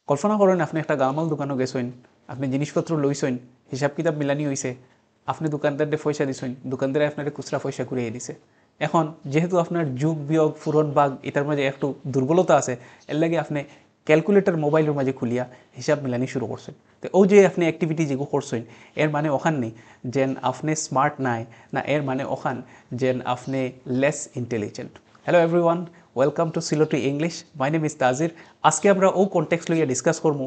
কল্পনা করেন আপনি একটা গালামাল দোকানে গেছেন, আপনি জিনিসপত্র লইছেন, হিসাব কিতাব মিলানি হয়েছে, আপনি দোকানদারদের পয়সা দিছেন, দোকানদারে আপনার খুচরা পয়সা ঘুরিয়ে দিছে। এখন যেহেতু আপনার যুগ বিয়োগ ফুরন বাগ এটার মাঝে একটু দুর্বলতা আছে, এর লাগে আপনি ক্যালকুলেটর মোবাইলের মাঝে খুলিয়া হিসাব মিলানি শুরু করছেন। তো ও যে আপনি অ্যাক্টিভিটি যেগুলো করছেন এর মানে ওখান নেই যেন আপনি স্মার্ট নাই, না এর মানে ওখান যেন আপনি less intelligent. Hello everyone, welcome to Sylheti English. My name is Tajir. আজকে আমরা ও কনটেক্সট লইয়া ডিসকাস করবো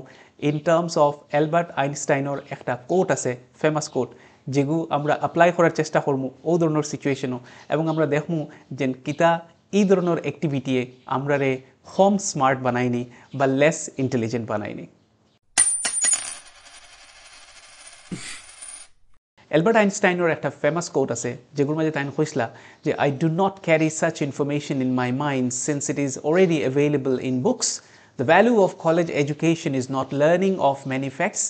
ইন টার্মস অফ অ্যালবার্ট আইনস্টাইনের একটা কোট আছে, ফেমাস কোট, যেগুলো আমরা অ্যাপ্লাই করার চেষ্টা করবো ও ধরনের সিচুয়েশনও, এবং আমরা দেখবো যে কিতা এই ধরনের অ্যাক্টিভিটিয়ে আমরা রে কম স্মার্ট বানাইনি বা লেস ইন্টেলিজেন্ট বানাইনি। অ্যালবার্ট আইনস্টাইনের একটা ফেমাস কোট আছে যেগুলোর মাঝে তাই কইসলা যে I do not carry such information in my mind since it is already available in books. The value of college education is not learning of many facts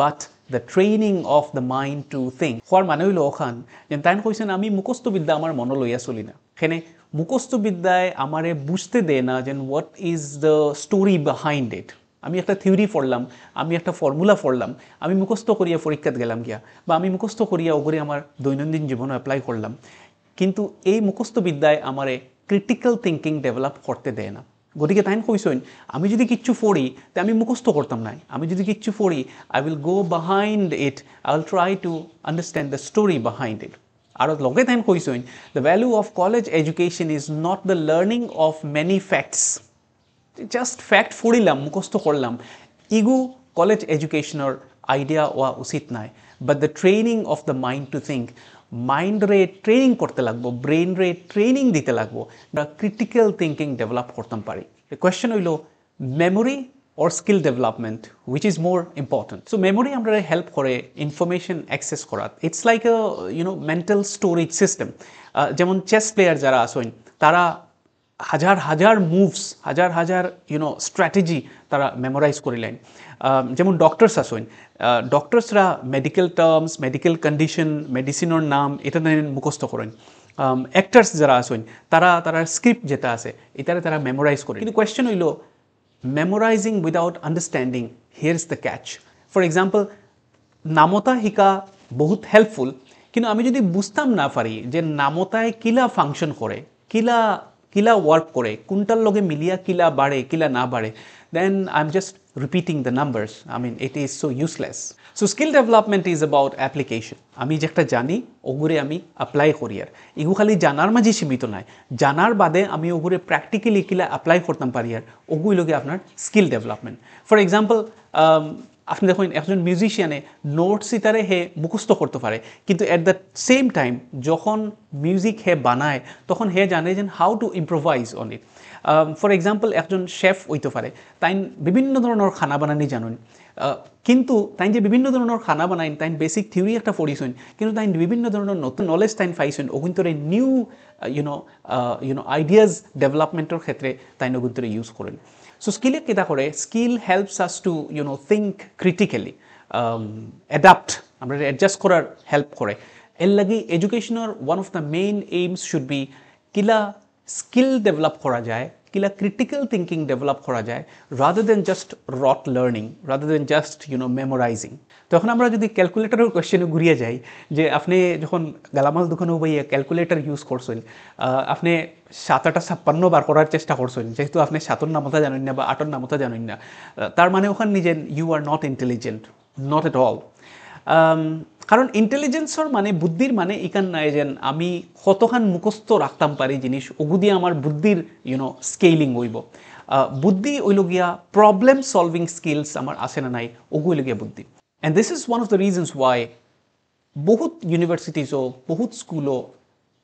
but the training of the mind to think. হওয়ার মানে হইল ওখান যে তাই কইছেন আমি মুখস্থ বিদ্যা আমার মনে লইয়া চলি না। এখানে মুখস্থ বিদ্যায় আমারে বুঝতে দেয় না যে what is the story behind ইট। আমি একটা থিওরি পড়লাম, আমি একটা ফর্মুলা পড়লাম, আমি মুখস্থ করিয়া পরীক্ষাত গেলাম গিয়া, বা আমি মুখস্থ করিয়া ওগুলি আমার দৈনন্দিন জীবনে অ্যাপ্লাই করলাম, কিন্তু এই মুখস্থ বিদ্যায় আমারে ক্রিটিক্যাল থিঙ্কিং ডেভেলপ করতে দেয় না। গতিকে তাই কইসইন আমি যদি কিচ্ছু পড়ি তা আমি মুখস্থ করতাম না, আমি যদি কিচ্ছু পড়ি I will go behind it, I will try to understand the story behind it. আর লগে তাই কইসইন the value of college education is not the learning of many facts. Just fact পড়িলাম, মুখস্থ করলাম, ইগু কলেজ এডুকেশনের আইডিয়া হওয়া উচিত নাই, but the training of the mind to think. Mind রে ট্রেনিং করতে লাগবো, ব্রেন রে ট্রেনিং দিতে লাগবো, আমরা ক্রিটিক্যাল থিঙ্কিং ডেভেলপ করতাম পারি। কোয়েশ্চেন হইল memory or skill development, which is more important. So memory আমরা হেল্প করে ইনফরমেশন অ্যাক্সেস করা। It's like a mental storage system. যেমন চেস প্লেয়ার যারা আসেন তারা হাজার হাজার মুভস, হাজার হাজার স্ট্র্যাটেজি তারা মেমোরাইজ করিলেন। যেমন ডক্টরস আসেন, ডক্টরসরা মেডিকেল টার্মস, মেডিকেল কন্ডিশন, মেডিসিনের নাম এটা মুখস্থ করেন। অ্যাক্টার্স যারা আসেন তারা স্ক্রিপ্ট যেটা আছে এটারে তারা মেমোরাইজ করেন। কিন্তু কোয়েশ্চেন হইল memorizing without understanding, here's the catch. For example, নামতা হিকা বহুত হেল্পফুল, কিন্তু আমি যদি বুঝতাম না পারি যে নামতায় কিলা ফাংশন করে, কিলা কিলা ওয়ার্ক করে, কোনটার লগে মিলিয়া কিলা বাড়ে কিলা না বাড়ে, then I am just repeating the numbers. I mean it is so useless. So skill development is about application. আমি যেটা জানি ওগুলো আমি অ্যাপ্লাই করি, আর এগুলো খালি জানার মাঝে সীমিত নয়, জানার বাদে আমি ওগুলো প্র্যাকটিক্যালি কিলা অ্যাপ্লাই করতাম পারি, আর ওগুলো লগে আপনার স্কিল ডেভেলপমেন্ট। ফর এক্সাম্পল, আপনি দেখুন একজন মিউজিশিয়ানে নোটস ইতারে হে মুখস্থ করতে পারে, কিন্তু অ্যাট দ্য সেম টাইম যখন মিউজিক হে বানায় তখন হে জানে যে how to improvise on it. For example একজন শেফ হইতে পারে, তাই বিভিন্ন ধরনের খানা বানানি জানুন, কিন্তু তাই যে বিভিন্ন ধরনের খানা বানাইন তাই বেসিক থিওরি একটা পড়িছেন, কিন্তু তাই বিভিন্ন ধরনের নতুন নলেজ তাই পাইছেন ওগুন্তরে নিউ আইডিয়াজ ডেভেলপমেন্টের ক্ষেত্রে তাই ওগুন্তরে ইউজ করেন। সো স্কিলে কেটা করে, skill helps us to think critically, adapt, আমরা অ্যাডজাস্ট করার হেল্প করে। এর লাগি এডুকেশনের one of the main aims should be কিলা স্কিল ডেভেলপ করা যায়, কিলা ক্রিটিক্যাল থিঙ্কিং ডেভেলপ করা যায়, rather than just rote learning, rather than just memorising. তখন আমরা যদি ক্যালকুলেটরের কোয়েশ্চেনে ঘুরিয়ে যাই, যে আপনি যখন গালামাল দোকানে বইয়ে ক্যালকুলেটর ইউজ করছেন, আপনি 7-8-56 বার করার চেষ্টা করছেন, যেহেতু আপনি 7-এর নামতা জানেন না বা 8-এর নামতা জানেন না, তার মানে ওখানে নিজের you are not intelligent, not at all. কারণ ইন্টেলিজেন্সর মানে বুদ্ধির মানে ইকান নাই যেন আমি কতখান মুখস্থ রাখতাম পারি জিনিস, ওগু দিয়ে আমার বুদ্ধির স্কেলিং হইব। বুদ্ধি হইল গিয়া প্রবলেম সলভিং স্কিলস আমার আসে না নাই, ওগু হইল গিয়া বুদ্ধি। And this is one of the reasons why বহুত ইউনিভার্সিটিজও বহুত স্কুলও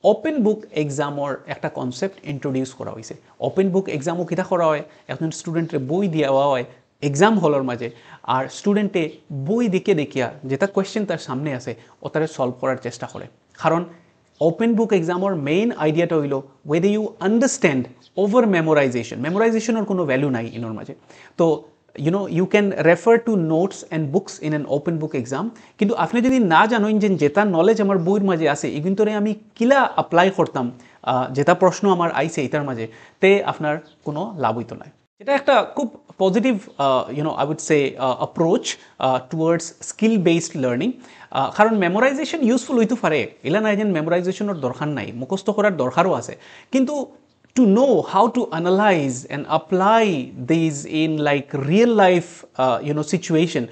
ওপেন বুক এক্সামর একটা কনসেপ্ট ইন্ট্রোডিউস করা হয়েছে। ওপেন বুক এক্সামও কিতা করা হয়, একজন স্টুডেন্টের বই দেওয়া হয় এক্সাম হলের মাঝে, আর স্টুডেন্টে বই দেখে দেখিয়া যেটা কোয়েশ্চেন তার সামনে আছে ও তারা সলভ করার চেষ্টা করে। কারণ ওপেন বুক এক্সামের মেইন আইডিয়াটা হইল whether you understand over memorisation. মেমোরাইজেশনের কোনো ভ্যালু নাই ইনোর মাঝে। তো you can refer to notes and books in an open book exam, কিন্তু আপনি যদি না জানেন যে যেটা নলেজ আমার বইয়ের মাঝে আছে এগুন্তরে আমি কিলা অ্যাপ্লাই করতাম, যেটা প্রশ্ন আমার আইছে এটার মাঝে, তে আপনার কোনো লাভ হইতো না। এটা একটা খুব positive I would say approach towards skill based learning. কারণ মেমোরাইজেশন ইউজফুল হইতে পারে, এলা নাই যেন মেমোরাইজেশনের দরকার নাই, মুখস্থ করার দরকারও আছে, কিন্তু to know how to analyze and apply these in like real life situation,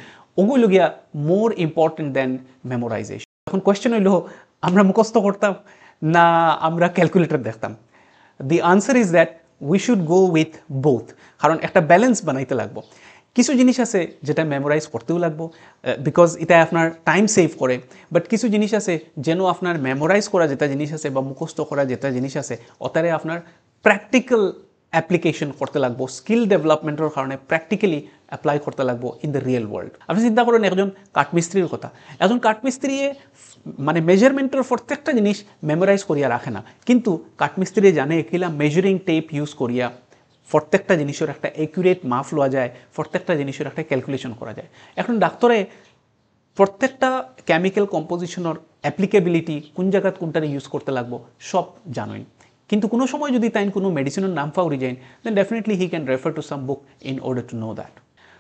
ওগুলো গিয়া more important than memorization। এখন কোয়েশ্চেন হইল, আমরা মুখস্থ করতাম না আমরা ক্যালকুলেটর দেখতাম? The answer is that we should go with both, কারণ একটা ব্যালেন্স বানাইতে লাগবো। কিছু জিনিস আছে যেটা মেমোরাইজ করতেও লাগবো বিকজ এটা আপনার টাইম সেভ করে, বাট কিছু জিনিস আছে যেন আপনার মেমোরাইজ করা যেটা জিনিস আছে বা মুখস্থ করা যেটা জিনিস আছে ওটারে আপনার প্র্যাকটিক্যাল অ্যাপ্লিকেশন করতে লাগবো, স্কিল ডেভেলপমেন্টের কারণে প্র্যাকটিক্যালি অ্যাপ্লাই করতে লাগবো ইন দ্য রিয়েল ওয়ার্ল্ড। আপনি চিন্তা করেন একজন কাঠমিস্ত্রির কথা, একজন কাঠমিস্ত্রি মানে মেজারমেন্টের প্রত্যেকটা জিনিস মেমোরাইজ করিয়া রাখে না, কিন্তু কাঠমিস্ত্রি জানে কিলা মেজারিং টেপ ইউজ করিয়া প্রত্যেকটা জিনিসের একটা অ্যাকুরেট মাপ লওয়া যায়, প্রত্যেকটা জিনিসের একটা ক্যালকুলেশন করা যায়। এখন ডাক্তারে প্রত্যেকটা কেমিক্যাল কম্পোজিশনের অ্যাপ্লিকেবিলিটি কোন জায়গাত কোনটা ইউজ করতে লাগবো সব জানেন, কিন্তু কোনো সময় যদি তাই কোনো মেডিসিনের নাম পাউরি যায়, then definitely he can refer to some book in order to know that.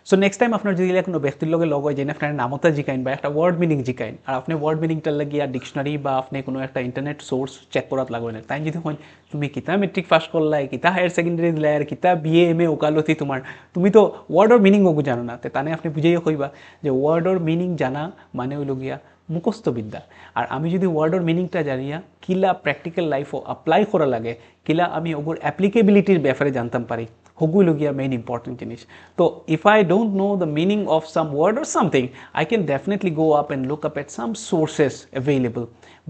So next time আপনার যদি কোনো ব্যক্তির লগে লগ হয় যেন আপনার নামতা জিকাইন বা একটা ওয়ার্ড মিনিং জিকাইন, আর আপনি ওয়ার্ড মিনিংটার লাগিয়া ডিকশনারি বা আপনি কোনো একটা ইন্টারনেট সোর্স চেক করাত লাগবে না, তাই যদি হয় তুমি কিতা মেট্রিক পাস করলাই, কিতা হায়ার সেকেন্ডারি দিলাই, আর কিতা বিএ এম এ ওকালতি তোমার, তুমি তো ওয়ার্ডর মিনিং ওগু জানো না, তানে আপনি বুঝাইয়া কইবা যে ওয়ার্ডর মিনিং জানা মানে হইল গিয়া মুখস্থ বিদ্যা। আর আমি যদি ওয়ার্ডর মিনিংটা জানিয়া কিলা প্র্যাকটিক্যাল লাইফও অ্যাপ্লাই করা লাগে, কিলা আমি ওগুর অ্যাপ্লিকেবিলিটির ব্যাপারে জানতাম পারি, হগুলো গিয়া মেইন ইম্পর্টেন্ট জিনিস। তো if I don't know the meaning of some word or something, I can definitely go up and look up at some sources available,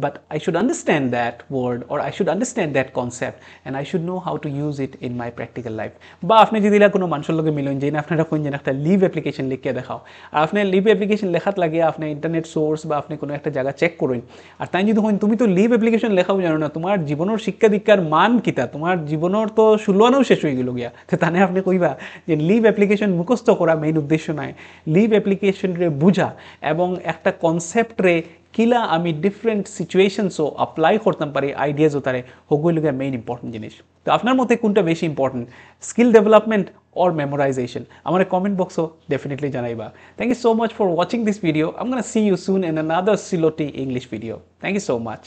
but I should understand that word or I should understand that concept and I should know how to use it in my practical life। বা আপনি যদি কোনো মানুষের লগে মিলন যে না আপনারা কোন যেন একটা লিভ অ্যাপ্লিকেশন লিখে দেখাও, আর আপনি লিভ অ্যাপ্লিকেশন লেখাত লাগে আপনি ইন্টারনেট সোর্স বা আপনি কোনো একটা জায়গা চেক করুন, আর তাই যদি হন তুমি তো লিভ অ্যাপ্লিকেশন লেখাও জানো না, তোমার জীবনের শিক্ষা দীক্ষার মান কিতা, তোমার জীবনের তো ষোলোয়ানাও শেষ হয়ে গেল গিয়া, তো তানে আপনি কইবা যে লিভ অ্যাপ্লিকেশন মুখস্থ করা মেইন উদ্দেশ্য নয়, লিভ অ্যাপ্লিকেশনরে বুঝা এবং একটা কনসেপ্টরে কিলা আমি ডিফারেন্ট সিচুয়েশনসও অ্যাপ্লাই করতাম পারি, আইডিয়াজ তারে হগুলোকে মেইন ইম্পর্টেন্ট জিনিস। তো আপনার মতে কোনটা বেশি important, skill development or memorization? আমার কমেন্ট বক্সও ডেফিনেটলি জানাইবা। Thank you so much for watching this video. I am gonna see you soon in another CILOT English video. Thank you so much.